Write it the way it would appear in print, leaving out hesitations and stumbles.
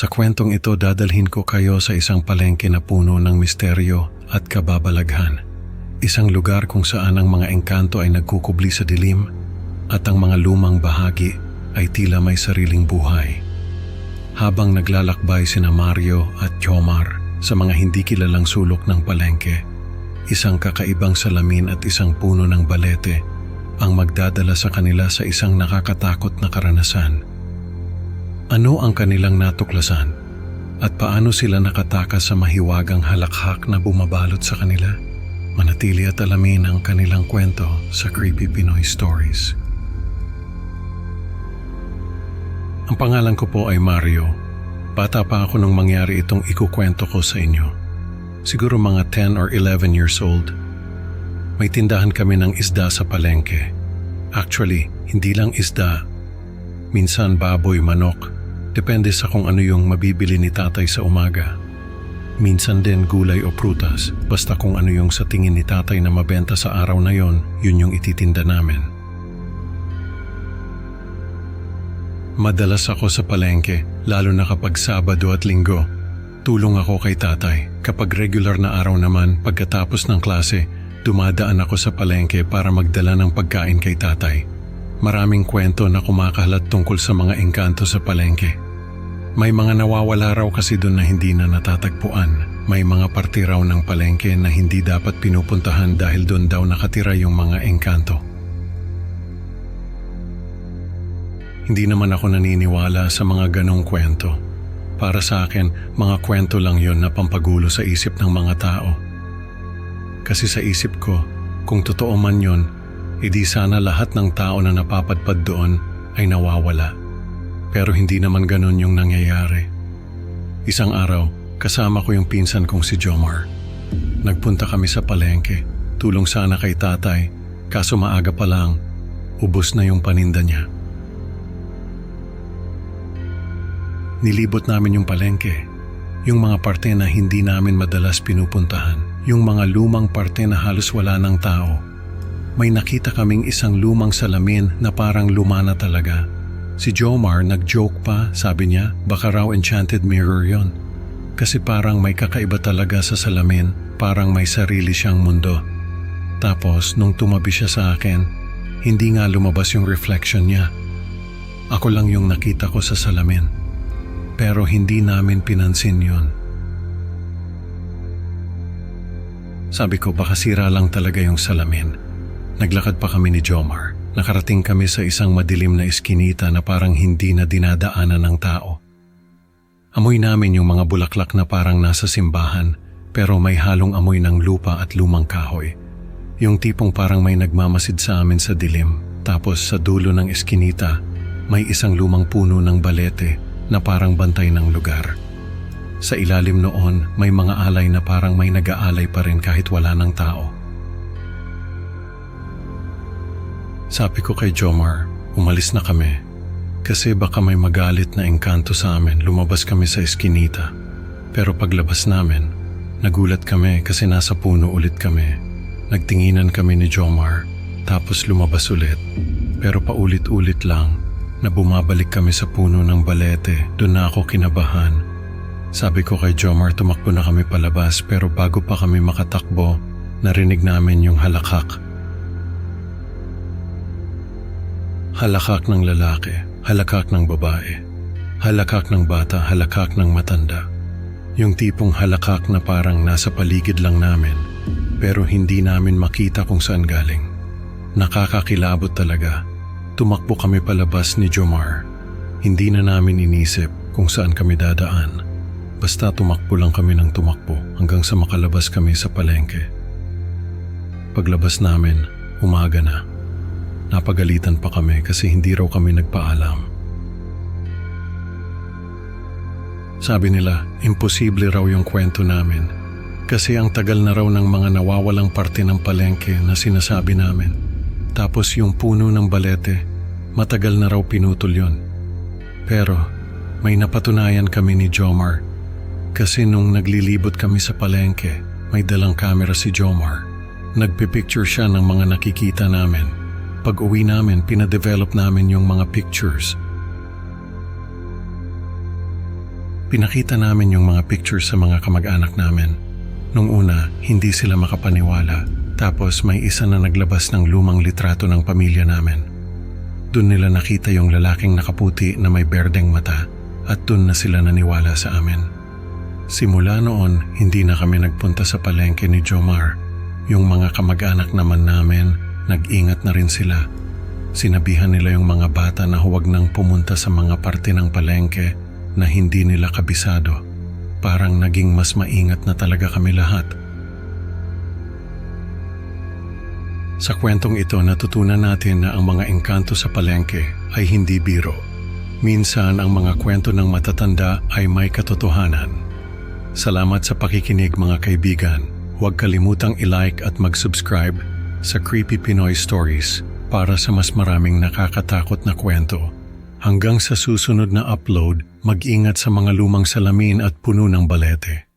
Sa kwentong ito dadalhin ko kayo sa isang palengke na puno ng misteryo at kababalaghan. Isang lugar kung saan ang mga engkanto ay nagkukubli sa dilim at ang mga lumang bahagi ay tila may sariling buhay. Habang naglalakbay sina Mario at Jomar sa mga hindi kilalang sulok ng palengke, isang kakaibang salamin at isang puno ng balete ang magdadala sa kanila sa isang nakakatakot na karanasan. Ano ang kanilang natuklasan at paano sila nakatakas sa mahiwagang halakhak na bumabalot sa kanila? Manatili at alamin ang kanilang kwento sa Creepy Pinoy Stories. Ang pangalan ko po ay Mario. Bata pa ako nung mangyari itong ikukwento ko sa inyo. Siguro mga 10 or 11 years old. May tindahan kami ng isda sa palengke. Actually, hindi lang isda. Minsan baboy, manok. Depende sa kung ano yung mabibili ni tatay sa umaga. Minsan din gulay o prutas, basta kung ano yung sa tingin ni tatay na mabenta sa araw na yon, yun yung ititinda namin. Madalas ako sa palengke, lalo na kapag Sabado at Linggo. Tulong ako kay tatay. Kapag regular na araw naman, pagkatapos ng klase, dumadaan ako sa palengke para magdala ng pagkain kay tatay. Maraming kwento na kumakalat tungkol sa mga engkanto sa palengke. May mga nawawala raw kasi doon na hindi na natatagpuan. May mga parte raw ng palengke na hindi dapat pinupuntahan dahil doon daw nakatira yung mga engkanto. Hindi naman ako naniniwala sa mga ganong kwento. Para sa akin, mga kwento lang yon na pampagulo sa isip ng mga tao. Kasi sa isip ko, kung totoo man yon, edi sana lahat ng tao na napapadpad doon ay nawawala. Pero hindi naman ganun yung nangyayari. Isang araw, kasama ko yung pinsan kong si Jomar. Nagpunta kami sa palengke, tulong sana kay tatay, kaso maaga pa lang, ubos na yung paninda niya. Nilibot namin yung palengke, yung mga parte na hindi namin madalas pinupuntahan, yung mga lumang parte na halos wala ng tao. May nakita kaming isang lumang salamin na parang luma na talaga. Si Jomar nag-joke pa, sabi niya, baka raw enchanted mirror yon. Kasi parang may kakaiba talaga sa salamin, parang may sarili siyang mundo. Tapos nung tumabi siya sa akin, hindi nga lumabas yung reflection niya. Ako lang yung nakita ko sa salamin. Pero hindi namin pinansin yon. Sabi ko baka sira lang talaga yung salamin. Naglakad pa kami ni Jomar. Nakarating kami sa isang madilim na eskinita na parang hindi na dinadaanan ng tao. Amoy namin yung mga bulaklak na parang nasa simbahan, pero may halong amoy ng lupa at lumang kahoy. Yung tipong parang may nagmamasid sa amin sa dilim. Tapos sa dulo ng eskinita, may isang lumang puno ng balete na parang bantay ng lugar. Sa ilalim noon, may mga alay na parang may nag-aalay pa rin kahit wala ng tao. Sabi ko kay Jomar, umalis na kami. Kasi baka may magalit na engkanto sa amin, lumabas kami sa eskinita. Pero paglabas namin, nagulat kami kasi nasa puno ulit kami. Nagtinginan kami ni Jomar, tapos lumabas ulit. Pero paulit-ulit lang, na bumabalik kami sa puno ng balete, doon na ako kinabahan. Sabi ko kay Jomar, tumakbo na kami palabas pero bago pa kami makatakbo, narinig namin yung halakhak. Halakhak ng lalaki, halakhak ng babae, halakhak ng bata, halakhak ng matanda. Yung tipong halakhak na parang nasa paligid lang namin, pero hindi namin makita kung saan galing. Nakakakilabot talaga. Tumakbo kami palabas ni Jomar. Hindi na namin inisip kung saan kami dadaan. Basta tumakbo lang kami ng tumakbo hanggang sa makalabas kami sa palengke. Paglabas namin, umaga na. Napagalitan pa kami kasi hindi raw kami nagpaalam. Sabi nila, imposible raw yung kwento namin kasi ang tagal na raw ng mga nawawalang parte ng palengke na sinasabi namin. Tapos yung puno ng balete, matagal na raw pinutol yun. Pero may napatunayan kami ni Jomar kasi nung naglilibot kami sa palengke, may dalang camera si Jomar. Nagpipicture siya ng mga nakikita namin. Pag uwi namin, pinadevelop namin yung mga pictures. Pinakita namin yung mga pictures sa mga kamag-anak namin. Nung una, hindi sila makapaniwala. Tapos may isa na naglabas ng lumang litrato ng pamilya namin. Doon nila nakita yung lalaking nakaputi na may berdeng mata at doon na sila naniwala sa amin. Simula noon, hindi na kami nagpunta sa palengke ni Jomar. Yung mga kamag-anak naman namin, nag-ingat na rin sila. Sinabihan nila yung mga bata na huwag nang pumunta sa mga parte ng palengke na hindi nila kabisado. Parang naging mas maingat na talaga kami lahat. Sa kwentong ito, natutunan natin na ang mga engkanto sa palengke ay hindi biro. Minsan ang mga kwento ng matatanda ay may katotohanan. Salamat sa pakikinig mga kaibigan. Huwag kalimutang i-like at mag-subscribe sa Creepy Pinoy Stories para sa mas maraming nakakatakot na kwento. Hanggang sa susunod na upload, mag-ingat sa mga lumang salamin at puno ng balete.